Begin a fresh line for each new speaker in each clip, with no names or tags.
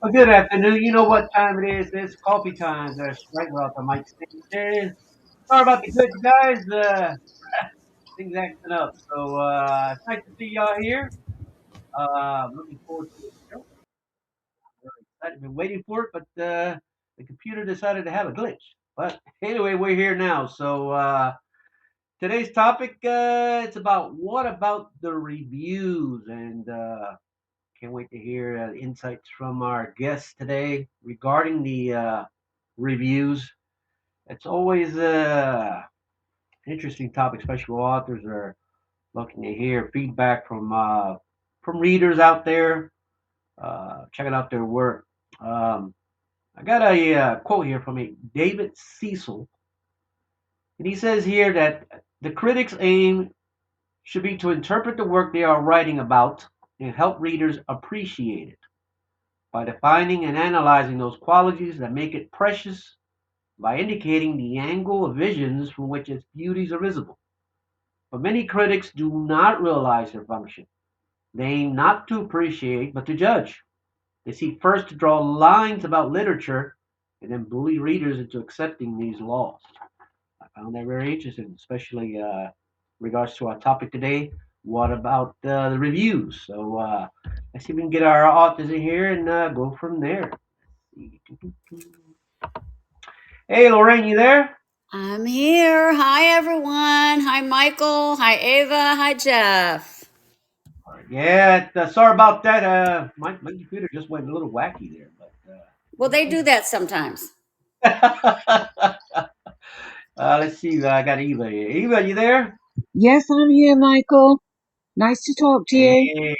Well, good afternoon. You know what time it is? It's coffee time. That's right. We're out the mic stage. Sorry about the glitch, guys. Things acting up. So it's nice to see y'all here. Looking forward to the show. Very excited. Been waiting for it, but the computer decided to have a glitch. But anyway, we're here now. So today's topic, it's about what about the reviews, and can't wait to hear insights from our guests today regarding the reviews. It's always an interesting topic, especially when authors are looking to hear feedback from readers out there, checking out their work. Um, I got a quote here from a David Cecil, and he says here that the critics' aim should be to interpret the work they are writing about and help readers appreciate it by defining and analyzing those qualities that make it precious, by indicating the angle of visions from which its beauties are visible. But many critics do not realize their function. They aim not to appreciate, but to judge. They seek first to draw lines about literature and then bully readers into accepting these laws. I found that very interesting, especially regards to our topic today. What about the reviews? So let's see if we can get our authors in here and go from there. Hey, Lorraine, you there?
I'm here. Hi, everyone. Hi, Michael. Hi, Ava. Hi, Jeff.
Yeah, sorry about that. My computer just went a little wacky there, but
Well, they do that sometimes.
let's see. I got Eva here. Eva, you there?
Yes, I'm here, Michael. Nice to talk to you.
Hey,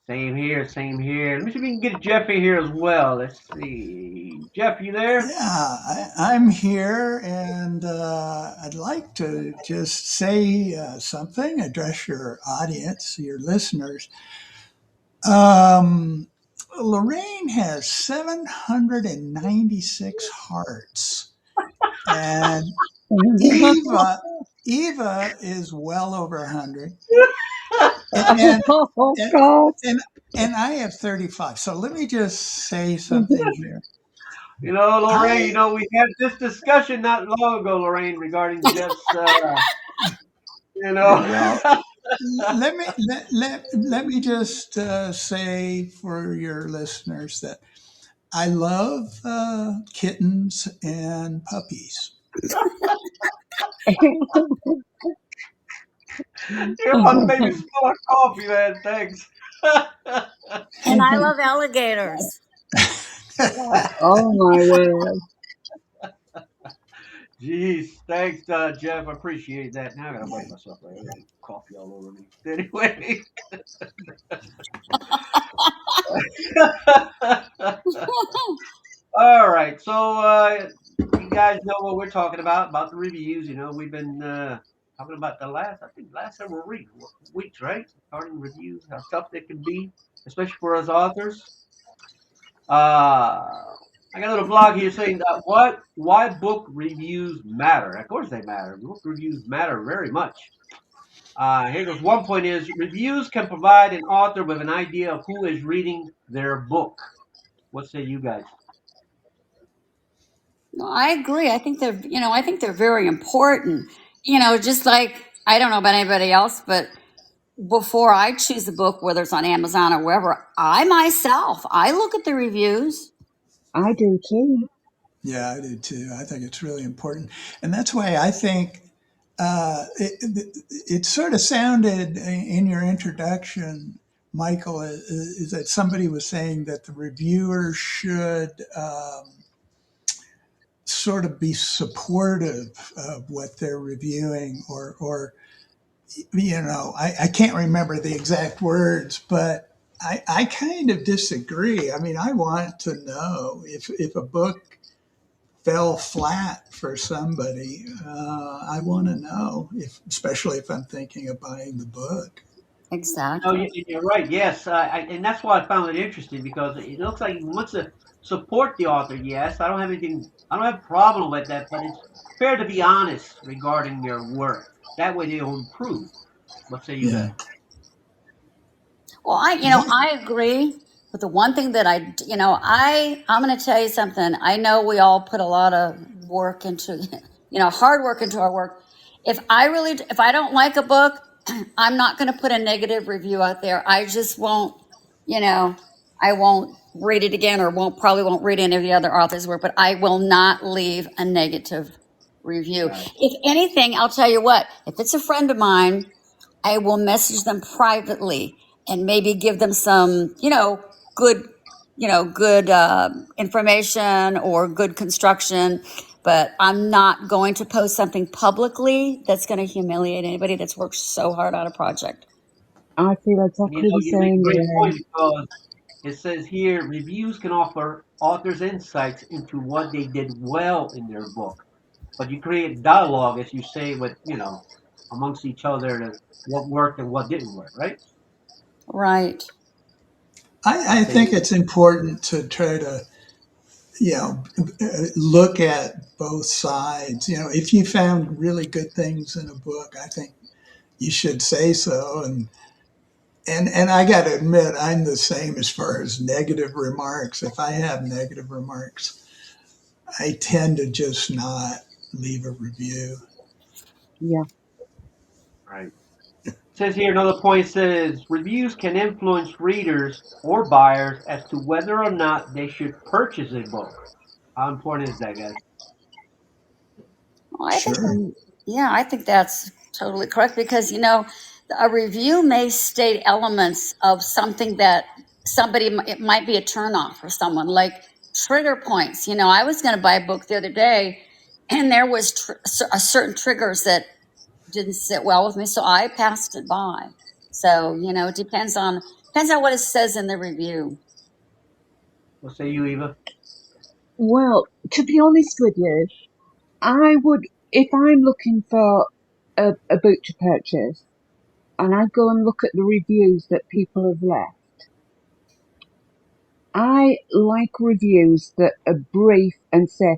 same here, same here. Let me see if we can get Jeff in here as well. Let's see. Jeff, you there?
Yeah, I'm here, and I'd like to just say something, address your audience, your listeners. Um, Lorraine has 796 hearts, and Eva Eva is well over 100, and
Oh,
and
God.
and, and I have 35. So let me just say something here.
Lorraine,
I
we had this discussion not long ago, Lorraine, regarding Jeff's, you know.
well, let me just say for your listeners that I love kittens and puppies.
You're about to make me spill our coffee, man. Thanks.
And I love alligators.
Oh, my word.
Jeez, thanks, Jeff. I appreciate that. Now I gotta wipe myself right here. Coffee all over me. Anyway. All right. So you guys know what we're talking about the reviews. We've been talking about last several weeks, right? Regarding reviews, how tough they can be, especially for us authors. I got a little blog here saying that why book reviews matter. Of course they matter. Book reviews matter very much. Here goes one point is reviews can provide an author with an idea of who is reading their book. What say you guys?
Well, I agree. I think they're very important. Just like I don't know about anybody else, but before I choose a book, whether it's on Amazon or wherever, I look at the reviews.
I do too.
Yeah, I do too. I think it's really important, and that's why I think it sort of sounded in your introduction, Michael, is that somebody was saying that the reviewer should sort of be supportive of what they're reviewing, or I can't remember the exact words, but I kind of disagree. I mean, I want to know if a book fell flat for somebody. I want to know, especially if I'm thinking of buying the book.
No,
Exactly.
you're right. Yes, and that's why I found it interesting because it looks like he wants to support the author. Yes, I don't have anything. I don't have a problem with that, but it's fair to be honest regarding your work. That way they'll improve. What say you guys?
Yeah.
Well,
What?
I agree. But the one thing that I'm going to tell you something. I know we all put a lot of work into, hard work into our work. If I don't like a book, I'm not going to put a negative review out there. I just won't, you know, I won't read it again, or won't read any of the other authors' work, but I will not leave a negative review.
Right.
If anything, I'll tell you what, if it's a friend of mine, I will message them privately and maybe give them some, good, good information or good construction. But I'm not going to post something publicly that's going to humiliate anybody that's worked so hard on a project.
I feel
And
exactly the
you make a
same,
great point
Lorraine.
because it says here reviews can offer authors insights into what they did well in their book. But you create dialogue, as you say, with, amongst each other, to what worked and what didn't work, right?
Right.
I
So
think it's important to try to, look at both sides. If you found really good things in a book, I think you should say so. And I got to admit, I'm the same as far as negative remarks. If I have negative remarks, I tend to just not leave a review.
Yeah.
right. Says here another point says reviews can influence readers or buyers as to whether or not they should purchase a book. How important is that, guys?
Well,
Sure.
yeah, I think that's totally correct because, a review may state elements of something that it might be a turnoff for someone, like trigger points. I was going to buy a book the other day, and there was a certain triggers that didn't sit well with me, so I passed it by. So, it depends on what it says in the review.
What say you, Eva?
Well, to be honest with you, I would, if I'm looking for a book to purchase and I go and look at the reviews that people have left, I like reviews that are brief and say,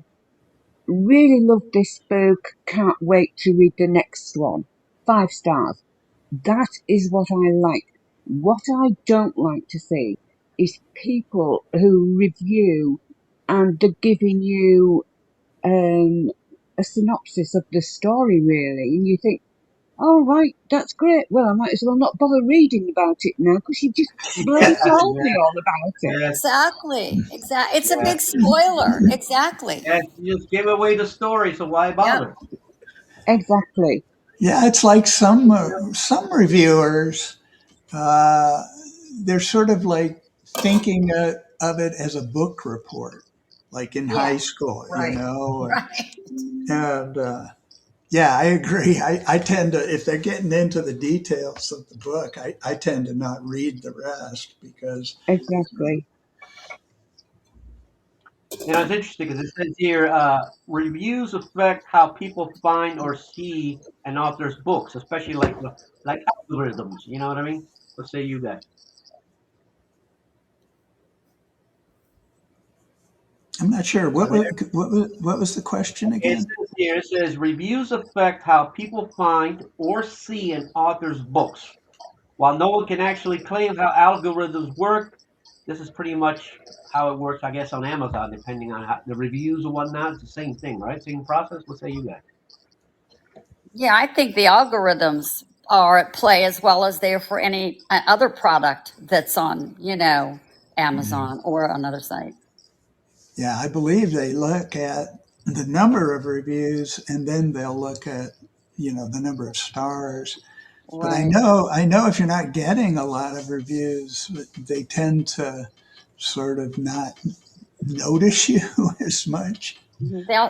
really love this book, can't wait to read the next one. 5 stars. That is what I like. What I don't like to see is people who review and they're giving you a synopsis of the story, really, and you think, oh, right, that's great. Well, I might as well not bother reading about it now because you just bloody
Yeah,
told me all about it.
yeah,
Exactly. Exactly. It's a
yeah.
big spoiler. Exactly.
Yeah, you just give away the story, so why
Yep.
bother?
Exactly.
Yeah, it's like some reviewers. Uh, they're sort of like thinking of it as a book report, like in
Yeah.
high school,
Right. Right.
and yeah, I agree. I tend to, if they're getting into the details of the book, I tend to not read the rest because,
Exactly.
It's interesting because it says here reviews affect how people find or see an author's books, especially like algorithms. You know what I mean? What say you guys?
I'm not sure
Are there?
what was the question
It
again?
says here it says reviews affect how people find or see an author's books. While no one can actually claim how algorithms work, this is pretty much how it works, I guess, on Amazon, depending on the reviews and whatnot. It's the same thing, right? Same process. What say you guys?
Yeah, I think the algorithms are at play as well as they are for any other product that's on, Amazon or another site.
Yeah, I believe they look at the number of reviews and then they'll look at, the number of stars. But
Right.
I know if you're not getting a lot of reviews, they tend to sort of not notice you as much.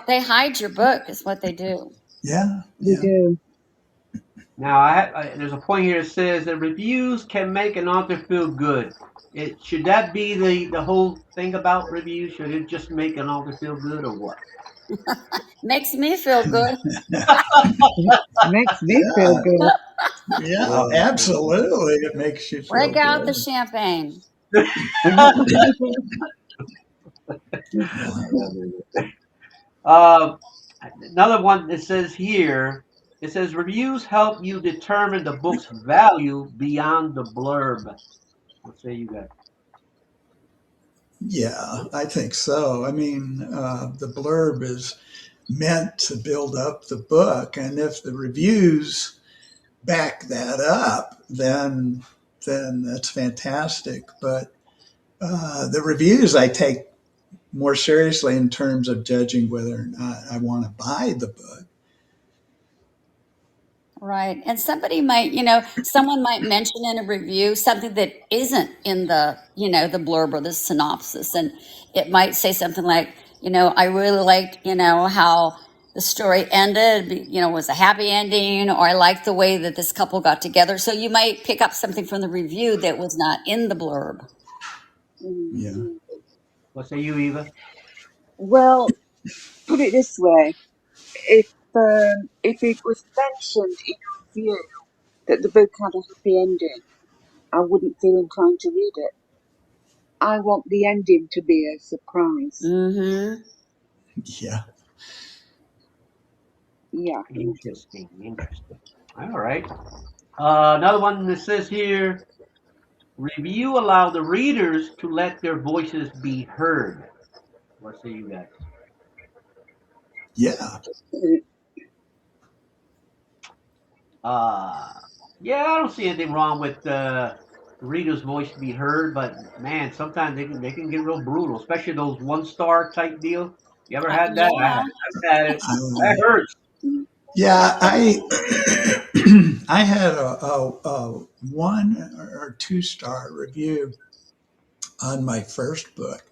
They hide your book is what they do.
Yeah,
They
yeah.
do.
Now, there's a point here that says that reviews can make an author feel good. Should that be the whole thing about reviews? Should it just make an author feel good, or what?
Makes me feel good.
Makes me feel
Yeah,
good.
yeah,
Oh,
absolutely. It makes you feel
Break out the
good.
champagne.
uh, another one that says here, it says reviews help you determine the book's value beyond the blurb. What say you guys?
Yeah, I think so. I mean, the blurb is meant to build up the book, and if the reviews back that up, then that's fantastic. But the reviews I take more seriously in terms of judging whether or not I want to buy the book.
Right. And somebody might, someone might mention in a review something that isn't in the, the blurb or the synopsis. And it might say something like, I really liked, how the story ended, was a happy ending, or I liked the way that this couple got together. So you might pick up something from the review that was not in the blurb.
Yeah,
What say you, Eva?
Well, put it this way: if it was mentioned in a review that the book had a happy ending, I wouldn't feel inclined to read it. I want the ending to be a surprise.
Mm-hmm.
yeah,
Yeah.
Interesting, interesting. All right. Another one that says here, review allow the readers to let their voices be heard. What say you guys?
yeah.
Uh, yeah, I don't see anything wrong with the reader's voice to be heard, but man, sometimes they can get real brutal, especially those 1 star type deal. You ever had that?
Yeah.
I've had it. That
Um,
hurts.
yeah, I had a 1 or 2 star review on my first book,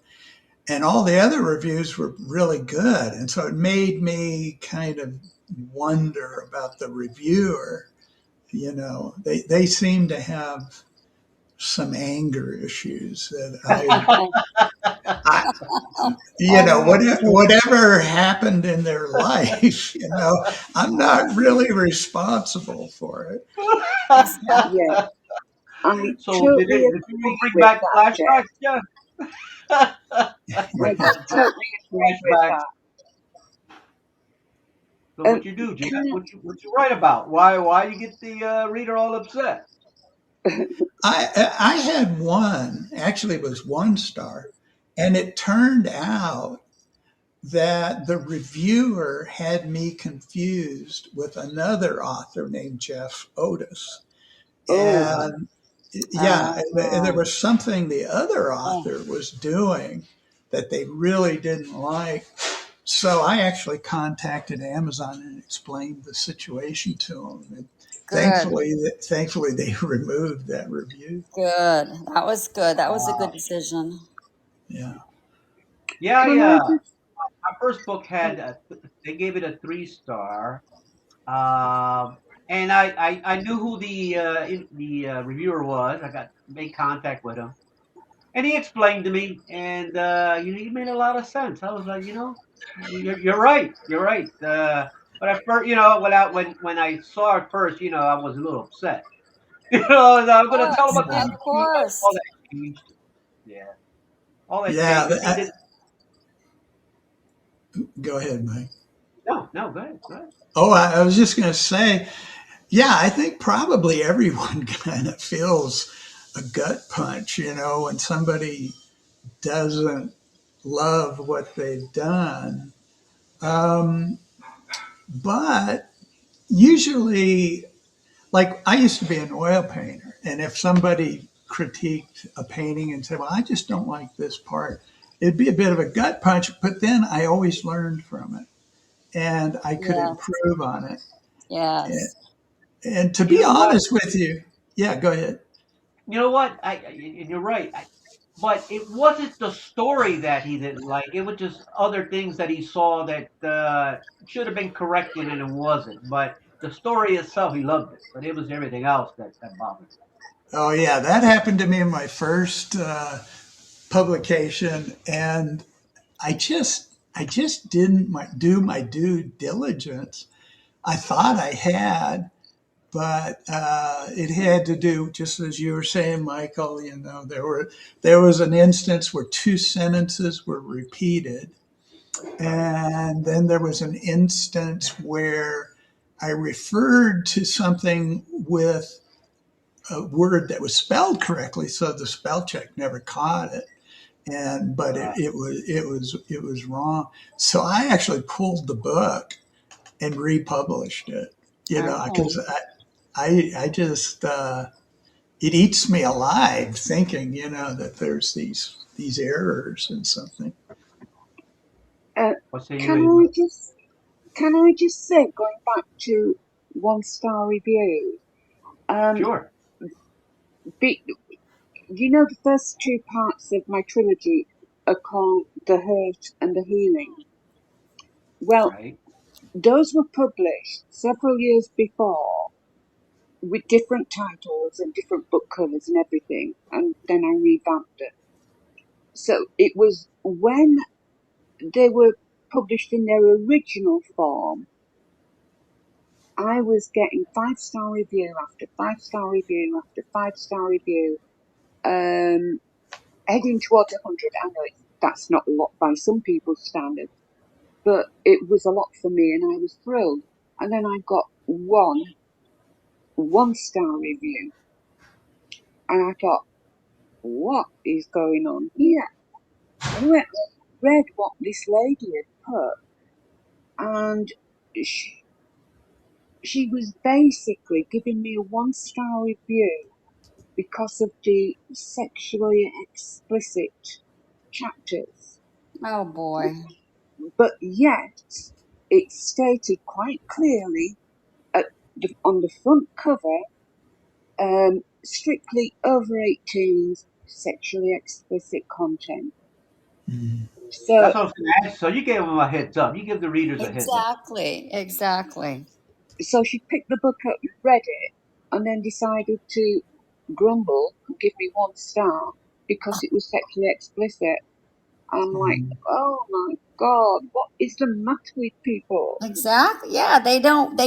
and all the other reviews were really good, and so it made me kind of wonder about the reviewer. They seem to have some anger issues that I
Oh,
whatever happened in their life, I'm not really responsible for it.
Yeah. I
So
totally
did people
agree
bring
with
back
that,
flashbacks?
Jeff.
Yeah.
I
Bring back
totally agree with
flashbacks. So
that.
what you do, Jeff?
Can
What you write about? Why you get the reader all upset?
I had one, actually it was 1 star, and it turned out that the reviewer had me confused with another author named Jeff Otis.
oh,
And yeah, and there
oh,
was something the other
oh,
author was doing that they really didn't like. So I actually contacted Amazon and explained the situation to them. And
good,
thankfully, they removed that review.
good. That was good. That was a
Uh,
good decision.
Yeah.
yeah,
can I just?
my first book had they gave it a 3 star. Um, and I knew who the reviewer was. I got made contact with him, and he explained to me, and he made a lot of sense. I was like, you're right, you're right. But at first, when I saw it first, I was a little upset. I'm
Of
gonna tell him
course,
about this
of
Yeah.
review, but all
course.
that changed. Yeah, all that
Yeah.
changed. He did.
Go ahead, Mike.
No, no, go ahead, go ahead.
Oh, I was just going to say, yeah, I think probably everyone kind of feels a gut punch, when somebody doesn't love what they've done. Um, but usually, like I used to be an oil painter, and if somebody critiqued a painting and said, "Well, I just don't like this part," it'd be a bit of a gut punch. But then I always learned from it, and I could
Yes,
improve on it. And,
yes.
and to
You
be
know what?
honest with you, yeah, go ahead.
You know what? And you're right. But it wasn't the story that he didn't like. It was just other things that he saw that should have been corrected and it wasn't. But the story itself, he loved it. But it was everything else that bothered him.
Oh yeah, that happened to me in my first publication, and I just didn't do my due diligence. I thought I had, but it had to do, just as you were saying, Michael. There was an instance where 2 sentences were repeated, and then there was an instance where I referred to something with a word that was spelled correctly, so the spell check never caught it. but it was wrong. So I actually pulled the book and republished it.
Okay.
Because I just it eats me alive thinking that there's these errors and something.
Uh,
What say you,
can
Eva?
I just can I just say, going back to one star reviews, um,
Sure.
be, the first two parts of my trilogy are called The Hurt and the Healing. Well,
Right.
those were published several years before with different titles and different book covers and everything, and then I revamped it. So it was when they were published in their original form, I was getting 5-star review after 5-star review after 5-star review, heading towards 100. I know that's not a lot by some people's standards, but it was a lot for me, and I was thrilled. And then I got one-star review, and I thought, what is going on here? And I went and read what this lady had put, and she, she was basically giving me a one-star review because of the sexually explicit chapters.
Oh boy.
But yet, it stated quite clearly on the front cover, strictly over 18s, sexually explicit content.
Mm.
So,
That's what I was going to ask. So you gave them a heads up. You give the readers a heads up.
Exactly. Exactly.
so she picked the book up, read it, and then decided to grumble and give me 1 star because it was sexually explicit. I'm like,
Mm.
oh my God, what is the matter with people?
Exactly. Yeah, they don't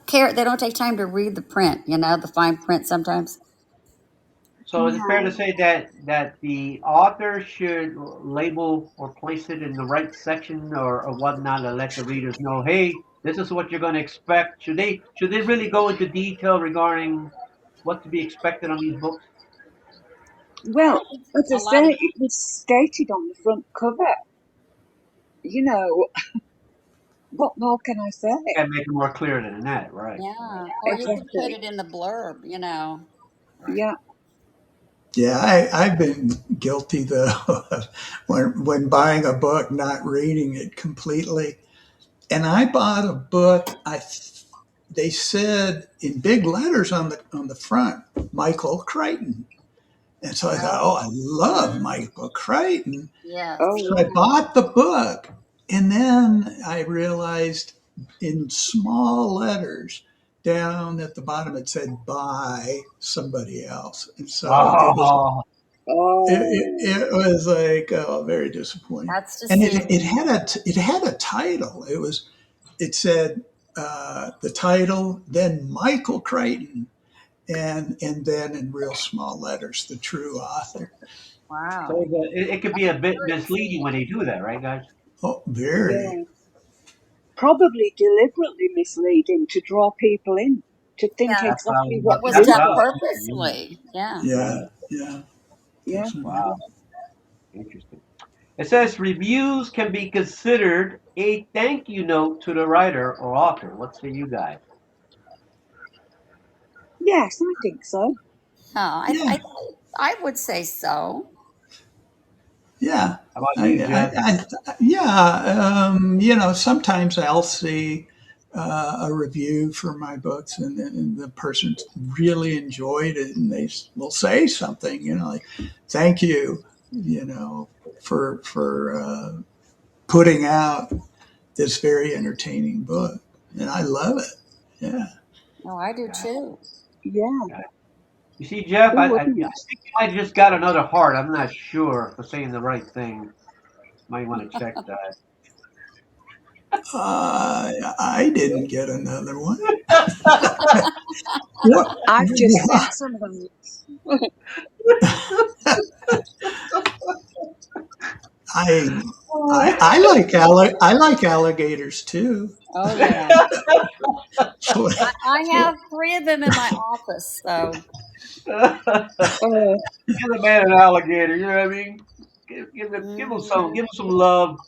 care. They don't take time to read the print, the fine print sometimes.
So is it fair to
Yeah.
say that the author should label or place it in the right section or whatnot to let the readers know, hey, this is what you're going to expect? Should they really go into detail regarding what to be expected on these books?
Well, as I
A lot
say,
of
it was stated on the front cover. You know, what more can I say?
Got to make it more clear than that, right? Right.
Yeah, or you could put
Exactly.
it in the blurb. Right.
Yeah.
Yeah, I've been guilty though of when buying a book, not reading it completely. And I bought a book. They said in big letters on the front, Michael Crichton. And so I thought, oh, I
Oh,
love Michael Crichton.
Oh,
yes.
So I
yeah.
bought the book, and then I realized in small letters down at the bottom it said by somebody else, and so
Oh,
it
Oh,
was like, oh, very disappointing.
That's
And it
deceiving.
had it had a title. It said the title, then Michael Crichton, and then in real small letters the true author.
so
Wow.
it could be a bit
Very
misleading when
deceiving.
they do that, right, guys?
Oh, very.
yeah. Probably deliberately misleading to draw people in to think
Yeah,
That's what I
exactly
was.
what
it was
you're
That's what
done
I was
thinking.
thinking.
purposely. Yeah.
Yeah, yeah,
Yeah.
definitely.
Wow, interesting. It says reviews can be considered a thank you note to the writer or author. What say you guys?
Yes, I think so.
Oh,
Yeah,
I would say so.
yeah.
How about you, Jeff?
Yeah. Sometimes I'll see a review for my books, and the person really enjoyed it, and they will say something, like, "Thank you," for putting out this very entertaining book, and I love it. Yeah.
Oh, I do
Got it,
too.
Yeah.
got it. You see, Jeff,
Who
I think
wouldn't?
you might just got another heart. I'm not sure for saying the right thing. Might want to check that.
I didn't get another one. What?
I've just sent someone.
I I like alligators too.
Oh yeah.
So,
I have three of them in my office, so
Give
Oh,
the man an alligator. You know what I mean?
Mm.
give them some love.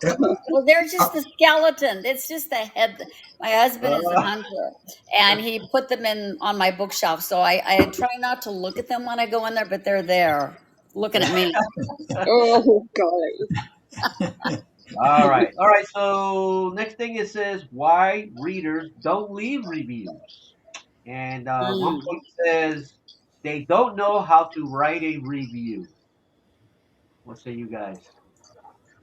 Yeah.
Well, they're
Uh,
just the skeleton. It's just the head. My husband is a
Uh,
hunter, and he put them in on my bookshelf. So I try not to look at them when I go in there, but they're there looking at me.
Oh, golly.
all right. So next thing it says why readers don't leave reviews, and one
Mm.
point says they don't know how to write a review. What say you guys?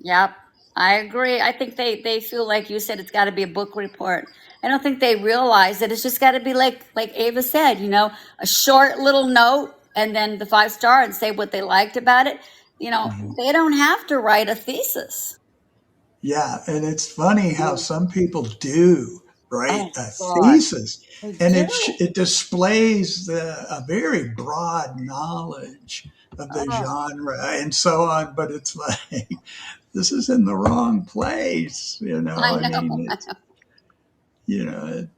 Yep, I agree. I think they feel like you said it's got to be a book report. I don't think they realize that it's just got to be like Ava said, a short little note and then the 5 star and say what they liked about it. They don't have to write a thesis.
Yeah, and it's funny how some people do write
Oh
a
God,
thesis,
they
and
do.
it displays a very broad knowledge of the
Oh,
genre and so on. But it's like this is in the wrong place, you know.
I
I
know.
mean, it's you know,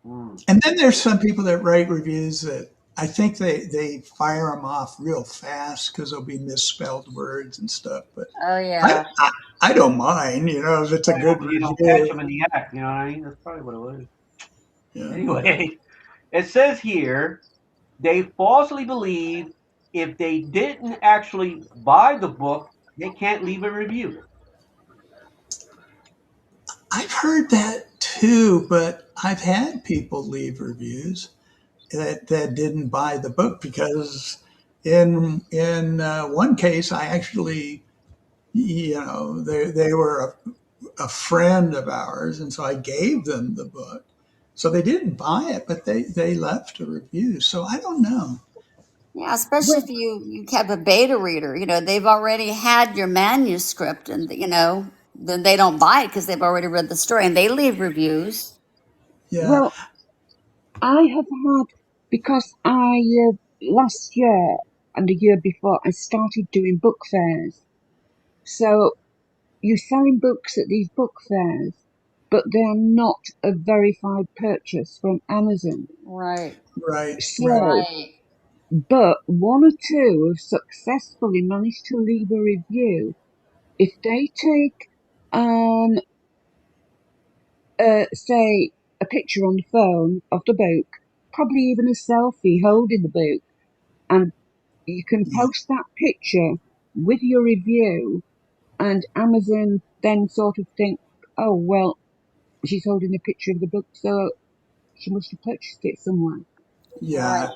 Mm.
and then there's some people that write reviews that I think they fire them off real fast because there'll be misspelled words and stuff. But
Oh
I,
yeah.
I I don't mind, you know, if it's a good
Hopefully you don't catch
review.
them in the act. You know what I mean? That's probably what it was.
Yeah.
Anyway, it says here they falsely believe if they didn't actually buy the book, they can't leave a review.
I've heard that too, but I've had people leave reviews that didn't buy the book because in one case I actually, they were a friend of ours, and so I gave them the book. So they didn't buy it, but they left a review. So I don't know.
Yeah, especially
Well,
if you have a beta reader, they've already had your manuscript and, then they don't buy it because they've already read the story and they leave reviews.
Yeah,
well, I have had, because last year and the year before, I started doing book fairs. So you're selling books at these book fairs, but they're not a verified purchase from Amazon.
Right,
right, right.
So,
right.
but one or two have successfully managed to leave a review. If they take, um, say, a picture on the phone of the book, probably even a selfie holding the book, and you can
Yeah,
post that picture with your review, and Amazon then sort of think, oh, well, she's holding a picture of the book, so she must have purchased it somewhere.
yeah,
Right.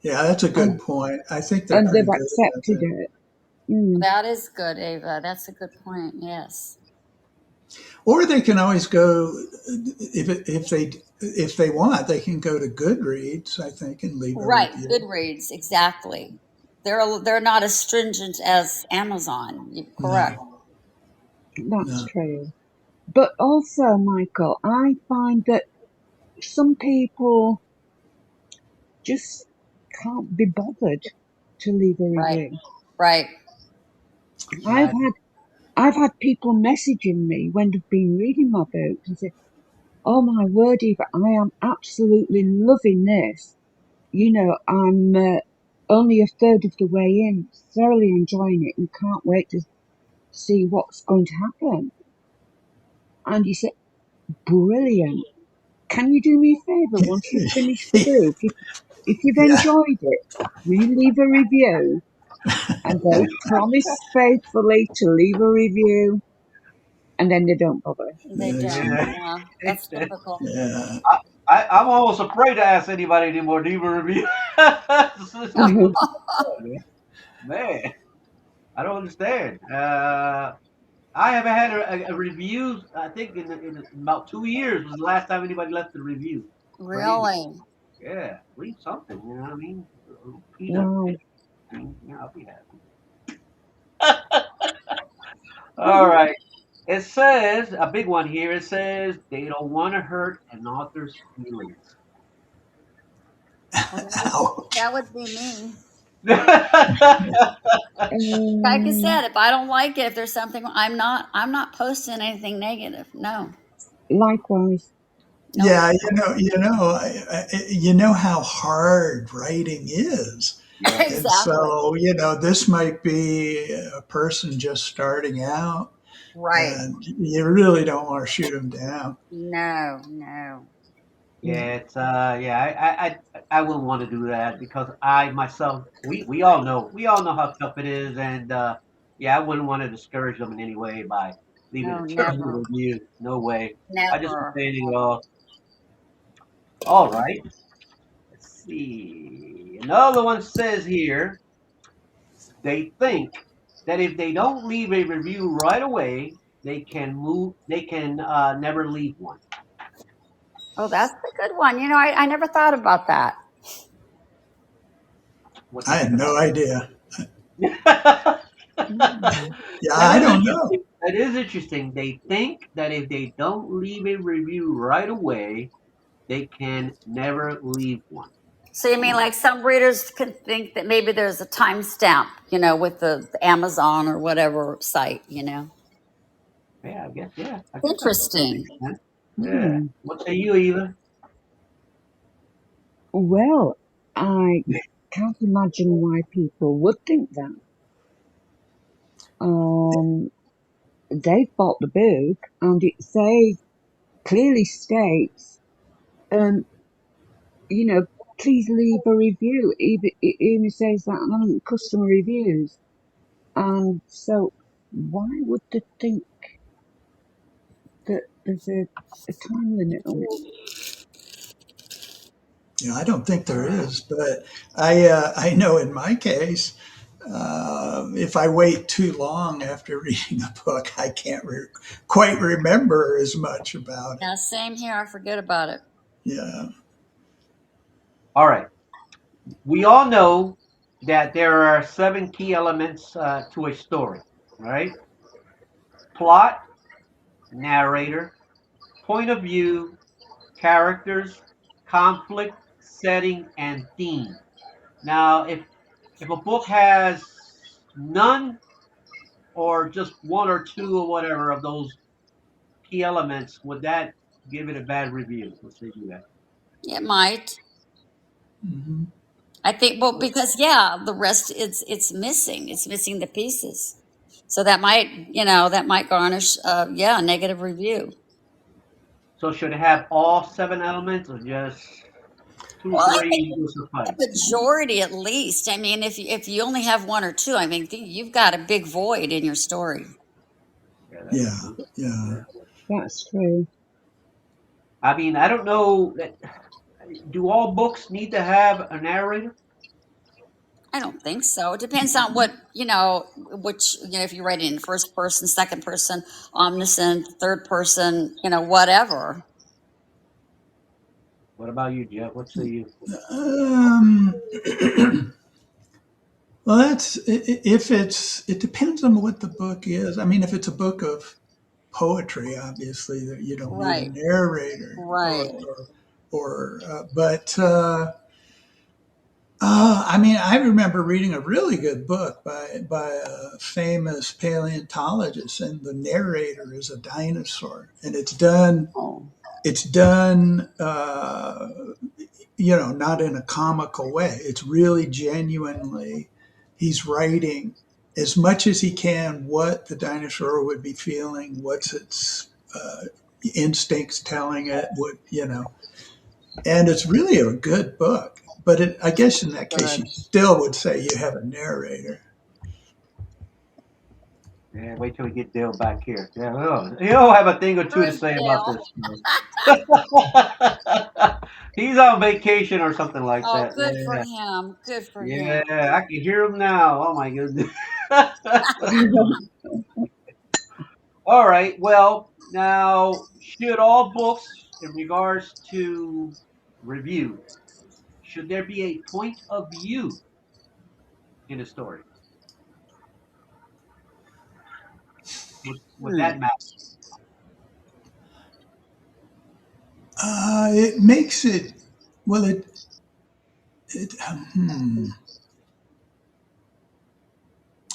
yeah. That's a good
And,
point. I think they're
and
pretty
they've
good about
accepted
that.
it. Mm.
That is good, Ava. That's a good point. Yes.
Or they can always go if they want, they can go to Goodreads, I think, and leave a
Right.
review.
Goodreads. Exactly. They're not as stringent as Amazon. Correct.
No,
That's
no,
true. But also, Michael, I find that some people just can't be bothered to leave a
Right.
review.
Right.
I've
Right.
had I've had people messaging me when they've been reading my book and say, "Oh my word, Eva, I am absolutely loving this. I'm only a third of the way in, thoroughly enjoying it, and can't wait to see what's going to happen." And you say, "Brilliant! Can you do me a favour once you've finished the book? If you've
yeah,
enjoyed it, will you leave a review?" And they promise faithfully to leave a review, and then they don't bother.
They don't.
Yeah.
Yeah. That's typical.
yeah.
I'm almost afraid to ask anybody anymore to leave a review. It's just like, what's going on, man? Man, I don't understand. I haven't had a review. I think in about 2 years was the last time anybody left a review. Crazy.
Really?
Yeah, leave something. You know what I mean? A little peanut.
Wow.
Yeah, I'll be happy. All right. It says a big one here. It says they don't want to hurt an author's feelings.
Well,
Ouch.
that would be me.
Yeah,
Like I
Um,
said, if I don't like it, if there's something, I'm not posting anything negative. No.
likewise.
Nope.
Yeah, you know how hard writing is.
Yeah.
And
Exactly.
so, this might be a person just starting out,
Right.
and you really don't want to shoot them down.
No, no.
Yeah, it's yeah, I wouldn't want to do that because I myself we all know how tough it is, and yeah, I wouldn't want to discourage them in any way by leaving
No,
a terrible
never.
review. No way. I just wouldn't
Never.
say anything at all. All right, let's see. Another one says here they think that if they don't leave a review right away, they can never leave one.
Oh, that's a good one. I never thought about that.
What do
I
you
had
think
no
about
idea.
that?
Mm.
Yeah,
That
I
is
don't know.
interesting. That is interesting. They think that if they don't leave a review right away, they can never leave one.
So you mean
Hmm.
like some readers can think that maybe there's a timestamp, with the Amazon or whatever site?
Yeah, I guess. Yeah, I guess that
Interesting.
makes sense. Yeah.
Mm.
What say you, Eva?
Well, I can't imagine why people would think that. Um, they've bought the book and it clearly states, um, you know, please leave a review. It even says that on customer reviews. And so why would they think that there's a time limit on it?
I don't think there is, but I know in my case, if I wait too long after reading a book, I can't quite remember as much about it.
Yeah, same here. I forget about it.
Yeah,
All right. We all know that there are seven key elements to a story. Right? Plot, narrator, point of view, characters, conflict, setting, and theme. Now, if a book has none or just one or two or whatever of those key elements, would that give it a bad review? Let's say do that.
It might.
hmm
I think, well, because yeah, the rest it's missing. It's missing the pieces. So that might garnish, yeah, a negative review.
So should it have all seven elements or just two,
Well, I think
three will suffice?
the majority at least. I mean, if you only have one or two, I mean, you've got a big void in your story.
Yeah, that is
yeah,
true.
yeah.
Yeah.
That's true.
I mean, I don't know. Do all books need to have a narrator?
I don't think so. It depends on if you write it in first person, second person, omniscient, third person, whatever.
What about you, Jeff? What say you?
Um, well, if it depends on what the book is. I mean, if it's a book of poetry, obviously that you don't need a
Right.
narrator,
Right.
but I mean, I remember reading a really good book by a famous paleontologist, and the narrator is a dinosaur, and
Oh.
it's done, not in a comical way. It's really genuinely, he's writing as much as he can what the dinosaur would be feeling, what's its instincts telling it, and it's really a good book. But I guess in that case,
Good.
you still would say you have a narrator.
Yeah, wait till we get Dale back here. Yeah, he'll have a thing or two to
Where's
say about
Dale?
this. He's on vacation or something like
Oh,
that.
good for
Yeah,
him. Good for him.
yeah, I can hear him now. Oh my goodness. All right. Well, now should all books in regards to review should there be a point of view in a story? Would
Hmm.
that matter?
It makes it, well, it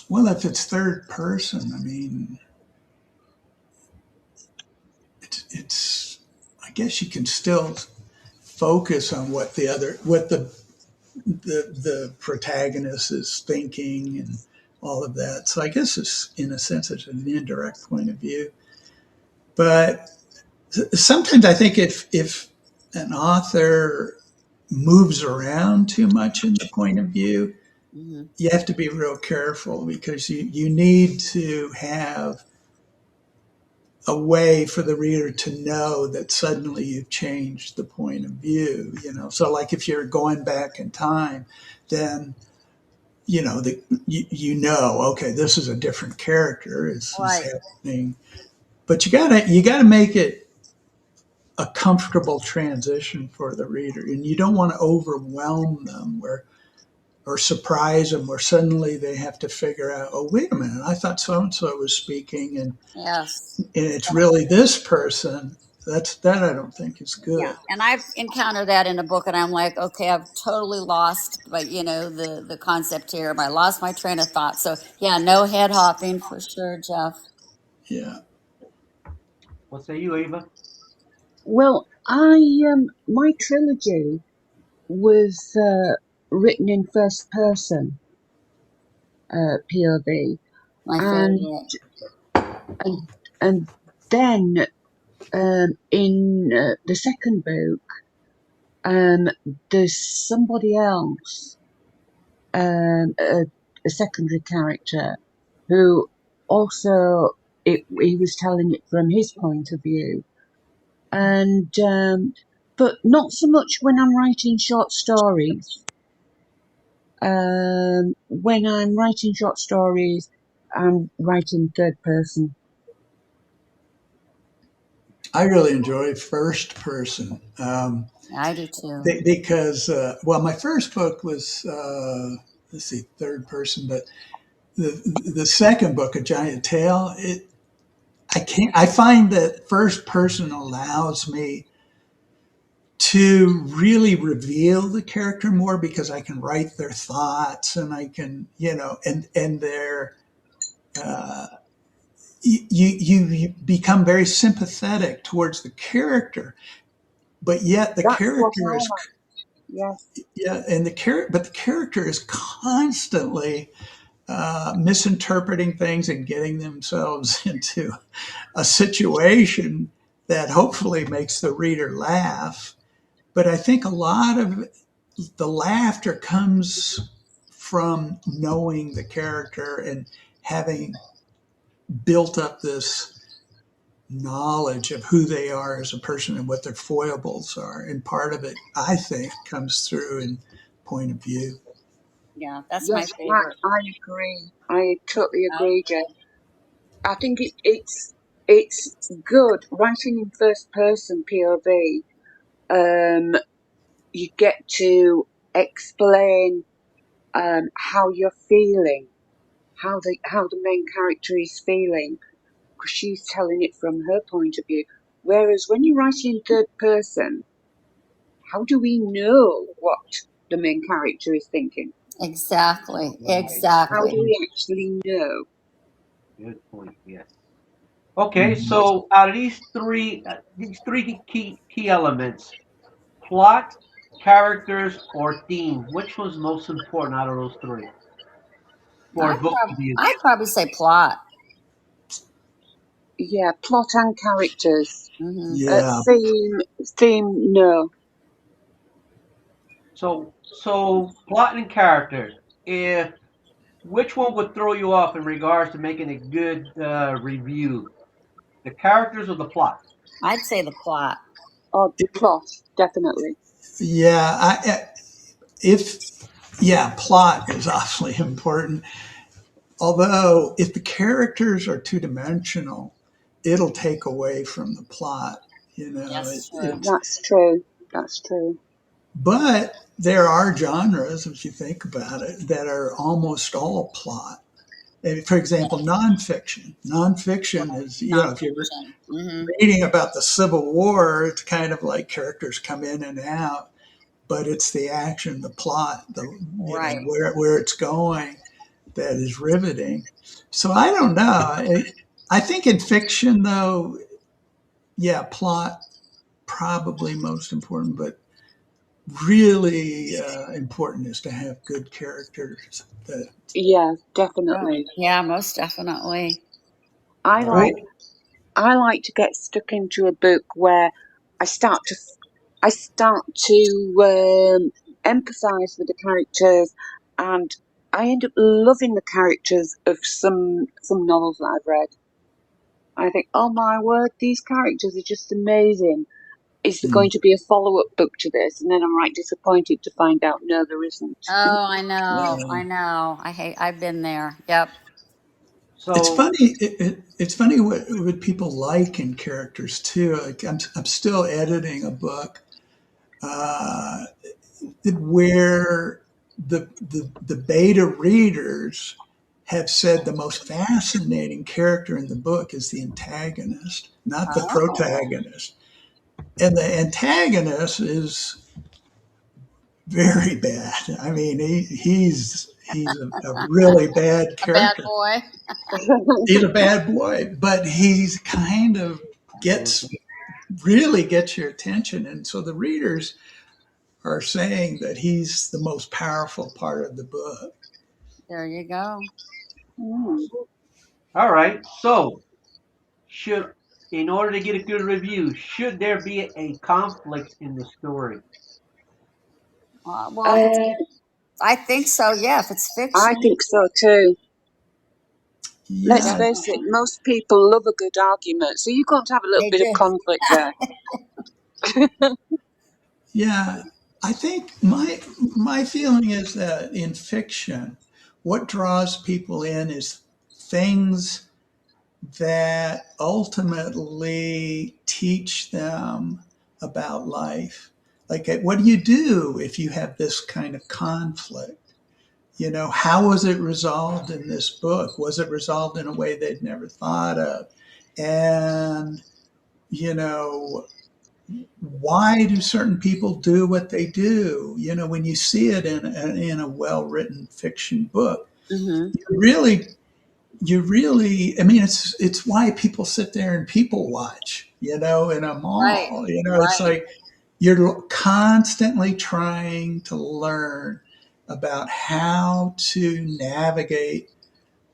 well, if it's third person, I mean, it's I guess you can still focus on what the the protagonist is thinking and all of that. So I guess it's, in a sense, it's an indirect point of view. But sometimes I think if an author moves around too much in the point of view,
Hmm.
you have to be real careful, because you need to have a way for the reader to know that suddenly you've changed the point of view. So like if you're going back in time, then okay, this is a different character is
Right.
happening, but you gotta make it a comfortable transition for the reader, and you don't want to overwhelm them or surprise them where suddenly they have to figure out, oh, wait a minute, I thought so and so was speaking,
Yes.
and it's really this person. That I don't think is
Yeah,
good.
and I've encountered that in a book, and I'm like, okay, I've totally lost, but the concept here. I lost my train of thought. So yeah, no head hopping for sure, Jeff.
Yeah.
What say you, Eva?
Well, my trilogy was written in first person POV,
My
and
favorite.
and and then in the second book, there's somebody else, a secondary character, who also he was telling it from his point of view, and but not so much when I'm writing short stories. When I'm writing short stories, I'm writing third person.
I really enjoy first person,
I do too.
because well, my first book was let's see, third person, but the second book, A Giant Tale, I find that first person allows me to really reveal the character more, because I can write their thoughts, and I can, and their uh, you become very sympathetic towards the character, but yet the
That's what
character
I
is,
like. Yes,
yeah, and but the character is constantly misinterpreting things and getting themselves into a situation that hopefully makes the reader laugh. But I think a lot of the laughter comes from knowing the character and having built up this knowledge of who they are as a person and what their foibles are. And part of it, I think, comes through in point of view.
Yeah, that's my
yes,
favorite.
I agree. I totally agree, Jeff. I think it's good writing in first person POV. You get to explain how you're feeling, how the main character is feeling, because she's telling it from her point of view. Whereas when you write in third person, how do we know what the main character is thinking?
Exactly.
Right.
How do
Exactly.
we actually know?
Good point. Yes. Okay,
Mhm.
so out of these three key elements, plot, characters, or theme, which was most important out of those three for a book to be a
I'd probably say plot.
Yeah, plot and characters.
Hmm.
Yeah.
Theme, no.
so plot and characters. If which one would throw you off in regards to making a good review? The characters or the plot?
I'd say the plot.
Or plot, definitely.
Yeah. If, yeah, plot is awfully important. Although, if the characters are two dimensional, it'll take away from the plot. You know,
Yes, true.
That's true. That's true.
but there are genres, if you think about it, that are almost all plot. For example, nonfiction. Nonfiction is, if you're
Nonfiction. Hmm.
reading about the Civil War, it's kind of like characters come in and out, but it's the action, the plot,
Right.
where it's going, that is riveting. So I don't know. I think in fiction, though, yeah, plot probably most important, but really important is to have good characters that
Yeah,
Oh,
definitely.
yeah, most definitely.
I
All
like
right.
I like to get stuck into a book where I start to I start to empathise with the characters, and I end up loving the characters of some novels that I've read. I think, oh my word, these characters are just amazing. Is there going
mm,
to be a follow up book to this? And then I'm right disappointed to find out no, there isn't.
Oh, I know.
uh,
I know. I've been there. Yep.
it's
So,
funny. It's funny what people like in characters too. Like I'm still editing a book uh, where the beta readers have said the most fascinating character in the book is the antagonist, not the
Oh,
protagonist. And the antagonist is very bad. I mean, he's a really bad
a bad
character.
boy.
He's a bad boy, but he's kind of gets really gets your attention, and so the readers are saying that he's the most powerful part of the book.
There you go.
Mm.
all right. So, should in order to get a good review, should there be a conflict in the story?
Well, if it's,
Uh,
I think so. Yeah, if it's
I
fiction,
think so too. Let's
Yeah,
yep,
face it, most people love a good argument, so you've got to have a little
they
bit of
do.
conflict there.
yeah. I think my feeling is that in fiction, what draws people in is things that ultimately teach them about life. Like, what do you do if you have this kind of conflict? You know, how was it resolved in this book? Was it resolved in a way they'd never thought of? And, you know, why do certain people do what they do? You know, when you see it in a well written fiction book,
Hmm.
you really I mean, it's why people sit there and people watch, you know, in a
Right,
mall. You know, it's
right.
like you're constantly trying to learn about how to navigate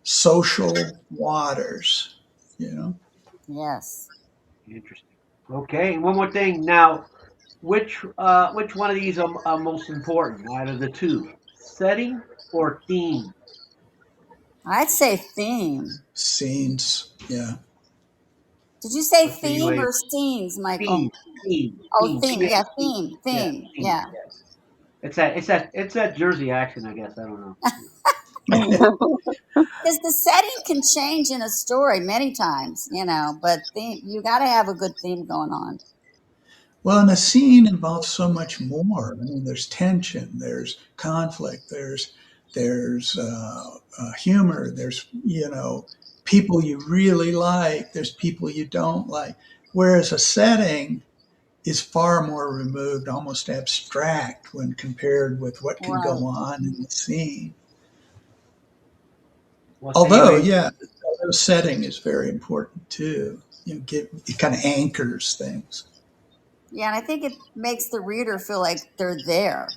social waters, you know.
Yes.
Interesting. Okay, and one more thing. Now, which one of these are most important out of the two? Setting or theme?
I'd say theme.
Scenes, yeah.
Did you say
What say you,
theme
Abe?
or scenes,
Theme,
Michael?
theme,
Oh,
T
theme.
H
Yeah,
E.
theme.
Yeah,
Theme.
theme.
Yeah.
Yeah. It's that Jersey accent, I guess. I don't know.
Because the setting can change in a story many times, but theme, you got to have a good theme going on.
Well, and a scene involves so much more. I mean, there's tension, there's conflict, there's humor, there's people you really like, there's people you don't like. Whereas a setting is far more removed, almost abstract when compared with what can
Right.
go on in the scene.
What say you,
Although,
Abe?
yeah, the setting is very important too. It kind of anchors things.
Yeah, and I think it makes the reader feel like they're there.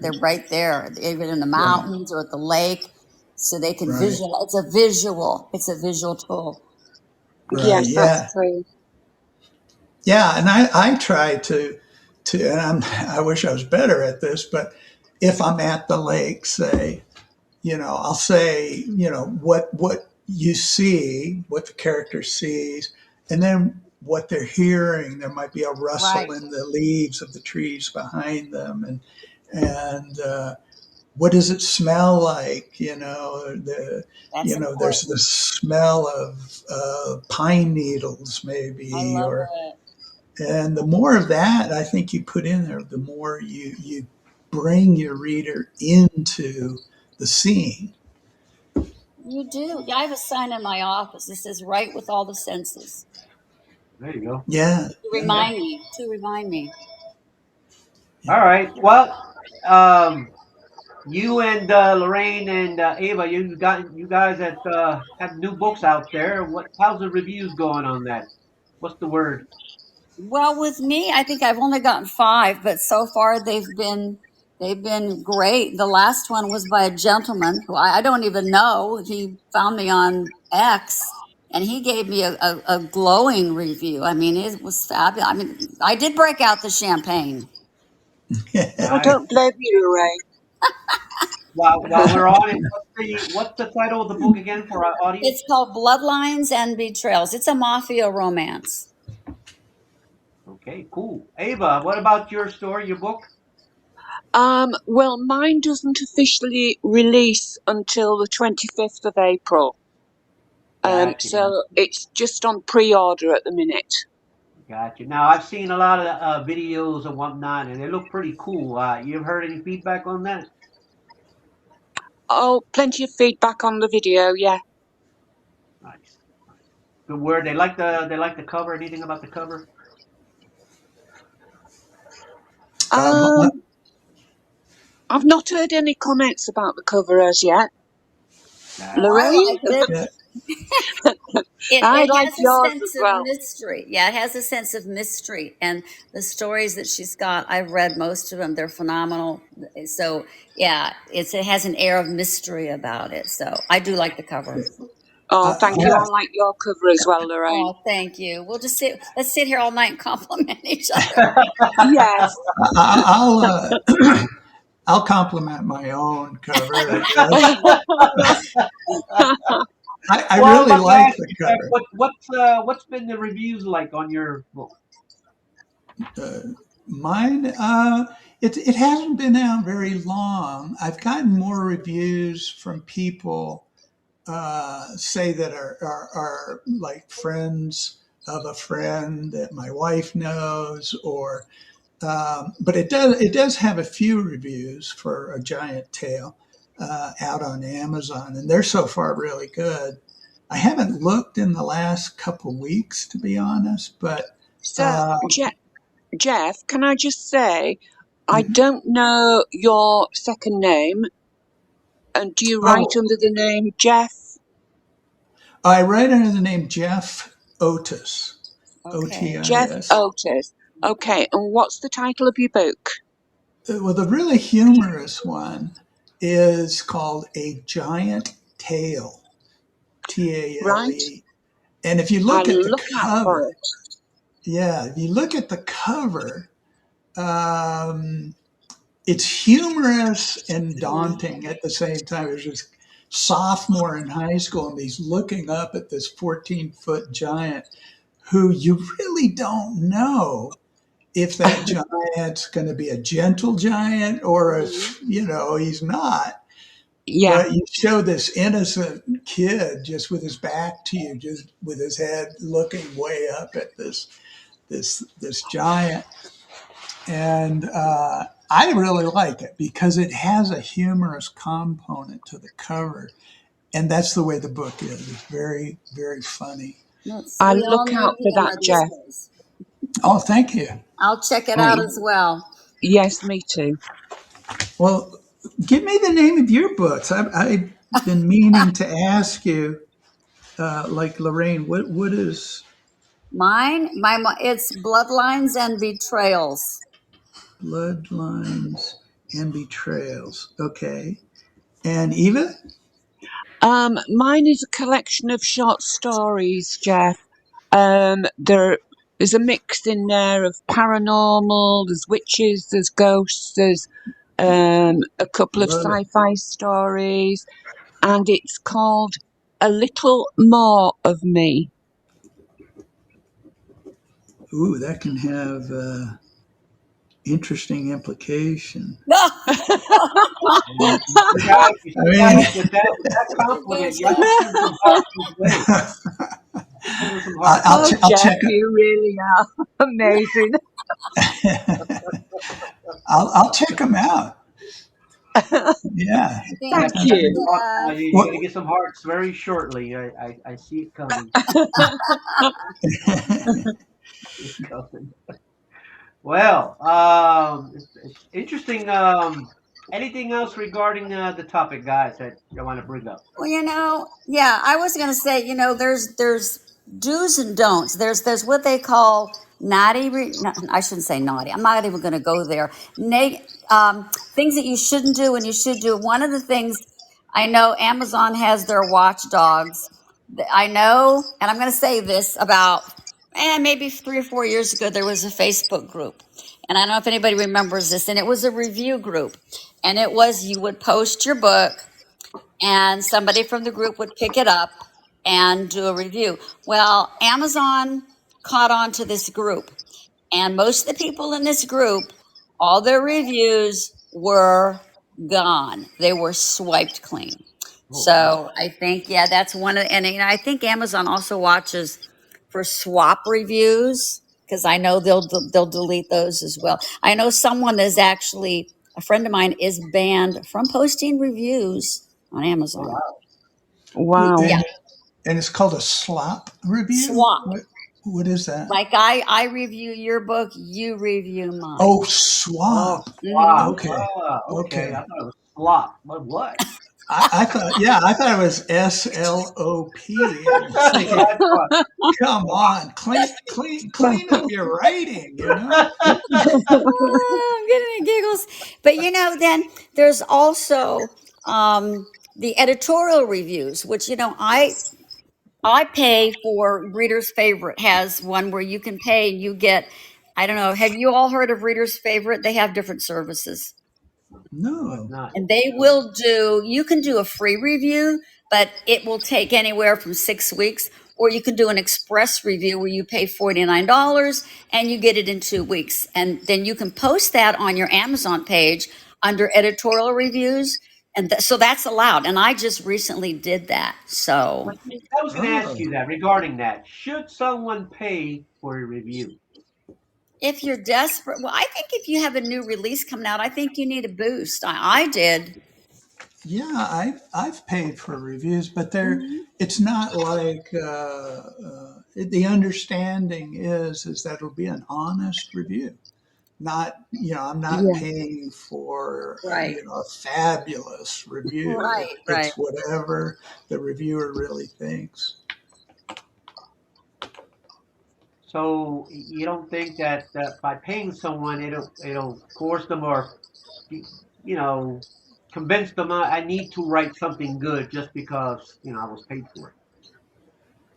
They're right there, even in the
Right,
mountains or at the lake, so they can
right,
visual. It's a visual. It's a visual tool.
right.
Yes, that's
Yeah,
true.
yeah, and I try and I wish I was better at this, but if I'm at the lake, say, I'll say, what you see, what the character sees, and then what they're hearing. There might be a
Right.
rustle in the leaves of the trees behind them, and what does it smell like?
That's
There's the
important.
smell of pine needles,
I
maybe,
love
or
it.
and the more of that I think you put in there, the more you bring your reader into the scene.
You do. Yeah, I have a sign in my office that says "Write with all the senses"
There you go.
Yeah,
to
yeah,
Yeah.
remind me. To remind me.
All
yeah.
right. Well, um, you and Lorraine and Ava, you guys that have new books out there. How's the reviews going on that? What's the word?
Well, with me, I think I've only gotten 5, but so far they've been great. The last one was by a gentleman who I don't even know. He found me on X, and he gave me a glowing review. I mean, it was fabulous. I mean, I did break out the champagne.
I
Nice.
don't blame you, Lorraine.
While we're on it, what's the title of the book again for our audience?
It's called Bloodlines and Betrayals. It's a mafia romance.
Okay, cool. Ava, what about your story, your book?
Well, mine doesn't officially release until the 25th of April.
Gotcha,
So it's just on pre-order at the minute.
gotcha. Now I've seen a lot of videos and whatnot, and they look pretty cool. You ever heard any feedback on that?
Oh, plenty of feedback on the video, yeah.
Nice, nice. Good word. They like the cover. Anything about the cover?
Um,
I've not heard any comments about the cover as yet.
Gotcha.
I
Lorraine?
liked it.
yeah,
I
It
like
has a
yours
sense
as
of
well.
mystery. Yeah, it has a sense of mystery. And the stories that she's got, I've read most of them. They're phenomenal. So, yeah, it has an air of mystery about it. So, I do like the cover.
Oh,
I,
thank you.
Yeah.
I like your cover as well, Lorraine.
Oh, thank you. Let's sit here all night and compliment each other.
Yes.
I'll I'll compliment my own cover, I guess. I
Well, I was
really
about to
like
ask
the
you, Jeff,
cover.
what's been the reviews like on your book?
Uh, Mine, it hasn't been out very long. I've gotten more reviews from people say that are like friends of a friend that my wife knows, or but it does have a few reviews for A Giant Tale out on Amazon, and they're so far really good. I haven't looked in the last couple weeks, to be honest, but
So,
uh,
Jeff, can I just say, I
mhm.
don't know your second name, and do you write
Oh,
under the name Jeff?
I write under the name Jeff Otis, O T
Okay.
I
Jeff
S.
Otis. Okay, and what's the title of your book?
Well, the really humorous one is called A Giant Tale,
Right?
Tale. And if you
I'll
look at the
look out for
cover,
it.
yeah, if you look at the cover, um, it's humorous and
Mhm.
daunting at the same time. There's this sophomore in high school, and he's looking up at this 14-foot giant who you really don't know if that giant's going to be a gentle giant or
Mhm.
if, he's not.
Yeah,
But you show this innocent kid just with his back to you, just with his head looking way up at this giant. And I really like it because it has a humorous component to the cover. And that's the way the book is. It's very, very funny.
I'll
We all
look
need
out for
humor
that,
these
Jeff.
days.
Oh, thank you.
I'll check it
Oh,
out as well.
Yes, me too.
well, give me the name of your books. I've been meaning to ask you, like Lorraine, what is
It's Bloodlines and Betrayals.
Bloodlines and Betrayals? Okay. And Eva?
Mine is a collection of short stories, Jeff. There's a mix in there of paranormal, there's witches, there's ghosts, there's a couple of
Love it.
sci-fi stories, and it's called A Little More of Me.
Ooh, that can have interesting implication.
You
I
see,
mean,
guys, with that compliment, y'all send some hearts his way. Send him some hearts.
I'll,
Oh,
I'll
Jeff,
check it.
you really are amazing.
I'll check them out. Yeah.
Think
Yeah,
Thank
send
that,
you.
some hearts. You're
What?
gonna get some hearts very shortly. I see it coming. It's coming. Well, it's interesting. Anything else regarding the topic, guys, that you want to bring up?
well, yeah, I was going to say, there's do's and don'ts. There's what they call I shouldn't say naughty. I'm not even going to go there. Things that you shouldn't do and you should do. One of the things I know Amazon has their watchdogs. I know, and I'm going to say this about, maybe 3 or 4 years ago, there was a Facebook group. And I don't know if anybody remembers this. And it was a review group. And it was, you would post your book and somebody from the group would pick it up and do a review. Well, Amazon caught on to this group, and most of the people in this group, all their reviews were gone. They were swiped clean.
Oh, wow.
So I think, yeah, that's one of, and I think Amazon also watches for swap reviews, because I know they'll delete those as well. I know someone is actually, a friend of mine is banned from posting reviews on
Oh,
Amazon.
wow.
Wow.
Yeah,
And it's called a slop review?
swap.
What is that?
Like I review your book, you review mine.
Oh,
Oh,
swap.
Hmm.
swap.
Okay.
Okay. I
Okay.
thought it was slop. What?
I thought, yeah, I thought it was SLOP. I was
Oh,
thinking,
that's fun.
come on, clean up your writing, you know?
Oh, I'm getting the giggles. But then there's also the editorial reviews, which I pay for. Reader's Favorite has one where you can pay and you get. I don't know. Have you all heard of Reader's Favorite? They have different services.
No, I've
No.
not.
And they will you can do a free review, but it will take anywhere from 6 weeks. Or you can do an express review where you pay $49 and you get it in 2 weeks. And then you can post that on your Amazon page under editorial reviews. And so that's allowed. And I just recently did that. So
But I was going to ask you
Oh,
that regarding that. Should someone pay for a review?
if you're desperate, well, I think if you have a new release coming out, I think you need a boost. I did.
yeah, I've paid for reviews, but
Mhm.
it's not like the understanding is that it'll be an honest review. Not, I'm not
Yeah.
paying for,
Right,
a fabulous review.
right, right.
It's whatever the reviewer really thinks.
So you don't think that by paying someone, it'll force them or you know convince them I need to write something good just because I was paid for it.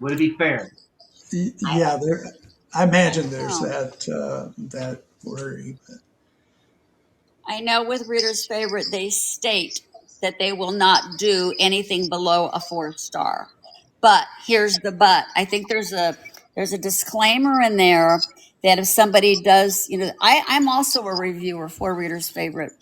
Would it be fair?
I
Yeah, I imagine
don't
there's
know.
that worry.
I know with Reader's Favorite, they state that they will not do anything below a 4 star. But here's the but. I think there's a disclaimer in there that if somebody does, I'm also a reviewer for Reader's Favorite.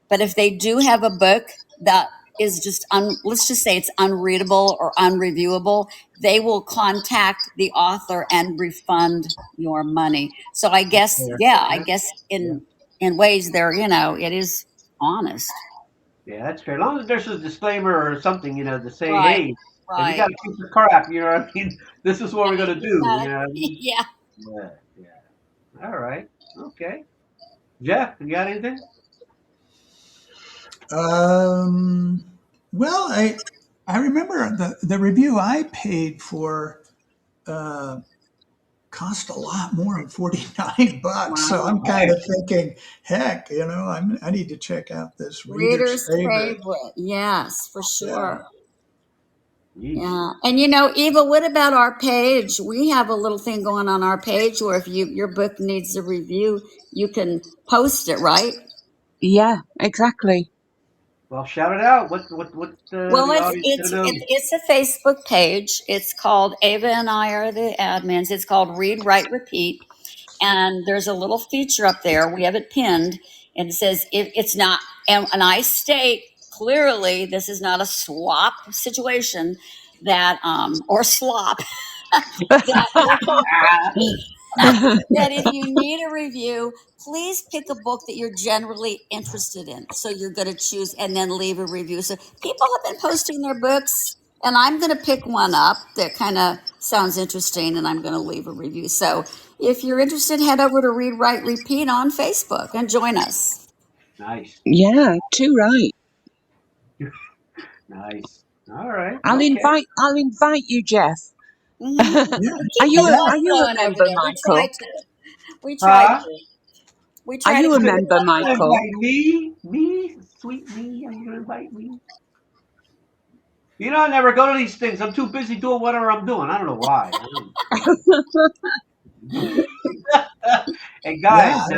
But if they do have a book that is just let's just say it's unreadable or unreviewable, they will contact the author and refund your money. So I
That's
guess,
fair.
yeah, I
Yeah,
guess
yeah,
in ways there, it is honest.
yeah. That's fair. As long as there's a disclaimer or something, to say,
Right,
hey, if you
right.
got a piece of crap, you know what I mean. This is what we're gonna
You
do. You
gotta,
know what I mean?
yeah.
Yeah, yeah. All right. Okay. Jeff, you got anything?
Um, well, I remember the review I paid for uh, cost a lot more than $49. So
Wow.
I'm kind of thinking, heck, I need to check out this Reader's
Reader's
Favorite.
Favorite. Yes, for
Yeah.
sure.
Jeez.
Yeah. And Eva, what about our page? We have a little thing going on our page where if your book needs a review, you can post it, right?
Yeah, exactly.
Well, shout it out. What
Well,
the
it's
audience gonna
it's
know?
it's it's a Facebook page. It's called Ava and I are the admins. It's called Read, Write, Repeat. And there's a little feature up there. We have it pinned, and it says if it's not. And I state clearly this is not a swap situation that or slop that that if you need a review, please pick a book that you're generally interested in. So you're going to choose and then leave a review. So people have been posting their books, and I'm going to pick one up that kind of sounds interesting, and I'm going to leave a review. So if you're interested, head over to Read, Write, Repeat on Facebook and join us.
Nice,
Yeah, too right.
nice. All right.
I'll
Okay.
invite I'll invite you, Jeff.
Hmm.
Yeah.
Keep
Yeah.
the blood
Are you a
flowing over
member,
there. We try
Michael?
to. We try
Huh?
to. We
Are
try to
you
I
a
keep
said,
it
member,
you're not gonna
Michael?
invite me? Me? Sweet me? Are you gonna invite me? You know, I never go to these things. I'm too busy doing whatever I'm doing. I don't know why. Hey
Yeah,
guys,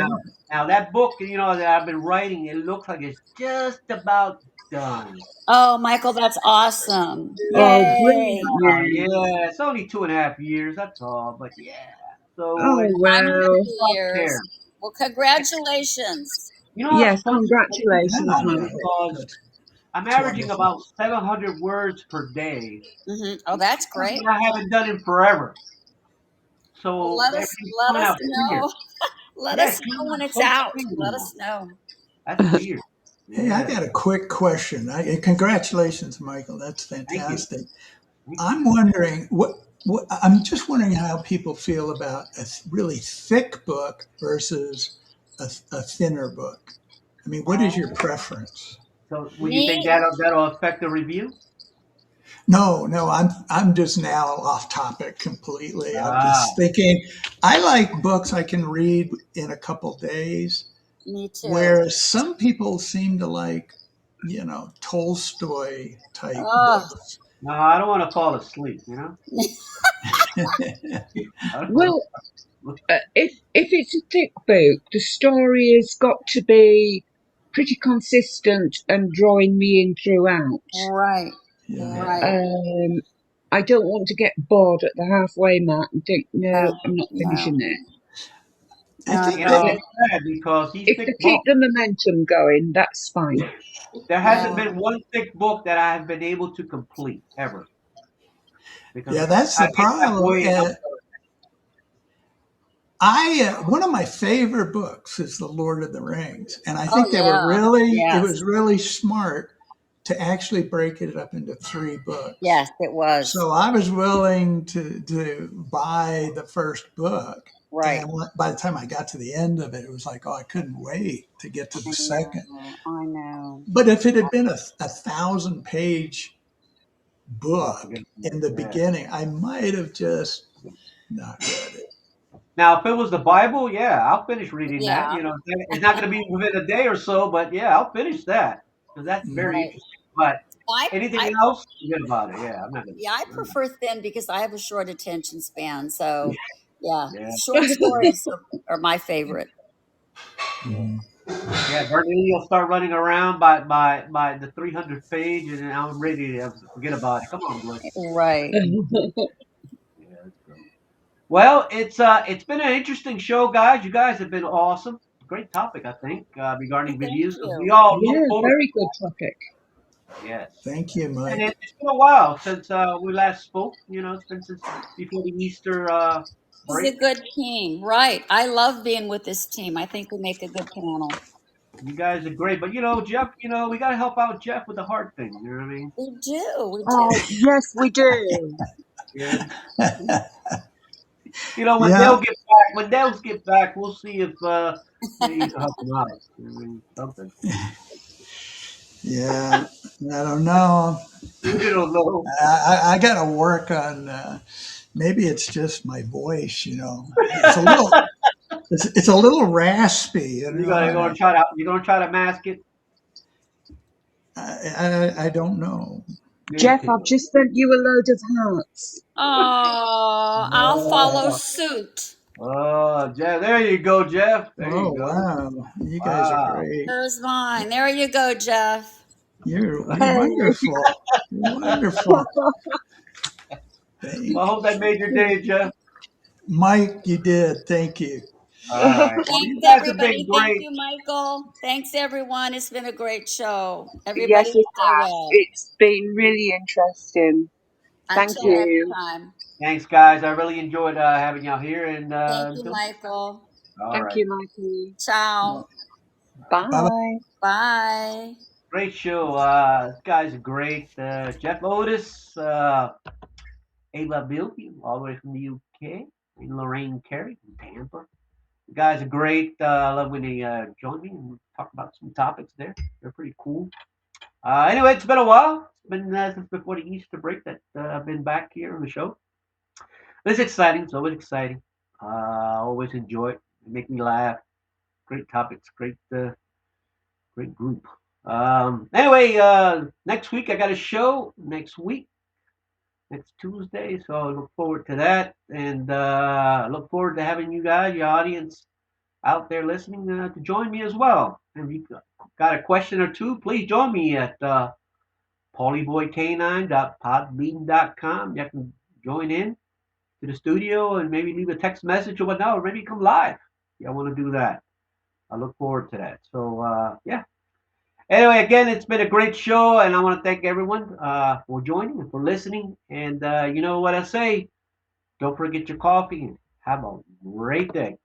now that book, that I've been writing, it looks like it's just about done.
Oh, Michael, that's awesome.
Oh,
Yay.
brilliant news.
Yeah, it's only 2.5 years, that's all. But yeah, so
Oh,
it's
I'm with
well.
you,
out there.
years. Well, congratulations.
What's
Yes,
funny? It's
congratulations,
yeah,
funny
Michael.
because
that's,
I'm
that's
averaging
wonderful.
about 700 words per day.
Oh, that's
Something
great.
I haven't done in forever.
Well,
So everything's
let
coming
us
out clear.
know. Let
Yeah,
us
it's
know
coming
when
out
it's
so
out.
clear
Let
now.
us know.
That's weird.
Hey, I
Yeah.
got a quick question. Congratulations, Michael. That's
Thank you.
fantastic.
Thank you.
I'm wondering what I'm just wondering how people feel about a really thick book versus a thinner book. I mean, what is your
Oh,
preference?
So, would you think
me,
that'll affect the review?
No, no, I'm just now off topic completely. I'm
Ah,
just thinking I like books I can read in a couple days,
me too.
whereas some people seem to like, Tolstoy type
Oh,
books.
no, I don't want to fall asleep. I don't want
Well,
to.
if it's a thick book, the story has got to be pretty consistent and drawing me in throughout.
right,
Yeah.
right.
Yeah.
Um, I don't want to get bored at the halfway mark and think,
No,
no, I'm not
no,
finishing this.
I
no.
think
You
There's
know,
that
a,
it's sad because these
If they
thick
keep
books.
the momentum going, that's fine.
There hasn't
no.
been one thick book that I have been able to complete ever because
yeah, that's
I
the
get to that
problem.
point and I'm
I one of my favorite books is The Lord of the Rings, and I
Oh,
think
yeah.
it
Yes,
was really smart to actually break it up into three books.
yes, it was.
So I was willing to buy the first book,
Right.
and by the time I got to the end of it, it was like, oh, I couldn't wait to get to the
I
second.
know. I know.
But if it had been a 1,000 page
oh,
book
forget it.
in the
Yeah.
beginning, I might have just not read it.
Now, if it was the Bible, yeah, I'll finish reading that.
Yeah,
It's not going to be within a day or so, but yeah, I'll finish that because that's very
right.
interesting. But
I,
anything
I,
else, forget about it. Yeah, I'm not going
yeah, I
to.
prefer thin because I have a short attention span. So, yeah,
Yeah,
short stories are my favorite.
yeah,
Mhm.
yeah. Bernie will start running around by the 300th page, and then I'm ready to forget about it. Come on, boy.
Right.
Yeah, let's go. Well, it's been an interesting show, guys. You guys have been awesome. Great topic, I think, regarding
Thank
reviews. We
you.
all look
Yeah,
forward.
very good topic.
Yes.
Thank you,
And
Mike.
it's been a while since we last spoke. It's been since before the Easter
This is
break.
a good team. Right. I love being with this team. I think we make a good panel.
You guys are great, but Jeff, we got to help out Jeff with the hard thing. You know what I mean?
We do. We
Oh,
do.
yes, we do.
Yeah.
Yeah,
When they'll get back, we'll see if you can help them out. You know what I mean? Something.
yeah. I don't know.
You don't know.
I got to work on. Maybe it's just my voice. It's a little. It's a little raspy.
You're gonna try to mask it.
I don't know.
Jeff, I've just sent you a load of hearts.
Oh, I'll follow
Oh,
suit.
Jeff, there you go, Jeff. There you
Oh
go.
wow, you guys are
Wow.
great.
Here's mine. There you go, Jeff.
You're
Hey.
wonderful. You're wonderful.
Well, I
Thank
hope that made your day, Jeff.
Mike. You did. Thank you.
All right. Well,
Thanks,
you guys have been
everybody. Thank
great.
you, Michael. Thanks, everyone. It's been a great show.
Yes,
Everybody
it
stay
has.
well.
It's been really interesting. Thank
Until next
you.
time.
Thanks, guys. I really enjoyed having y'all here. And
Thank you,
until
Michael.
all
Thank
right.
you, Michael.
Ciao.
Bye bye.
Bye.
Bye.
Great show. This guy's great. Jeff Otis, Eva Bielby, all the way from the UK, and Lorraine Carey from Tampa. You guys are great. I love when they join me and talk about some topics there. They're pretty cool. Anyway, it's been a while. It's been since before the Easter break that I've been back here on the show. It's exciting. It's always exciting. Always enjoy it. They make me laugh. Great topics. Great group. Anyway, next week I got a show next week, next Tuesday. So I look forward to that, and look forward to having you guys, your audience, out there listening to join me as well. And if you got a question or two, please join me at polyboyk9.podbean.com. You can join in to the studio and maybe leave a text message or whatnot, or maybe come live. Yeah, I want to do that. I look forward to that. So yeah. Anyway, again, it's been a great show, and I want to thank everyone for joining and for listening. And you know what I say? Don't forget your coffee. Have a great day.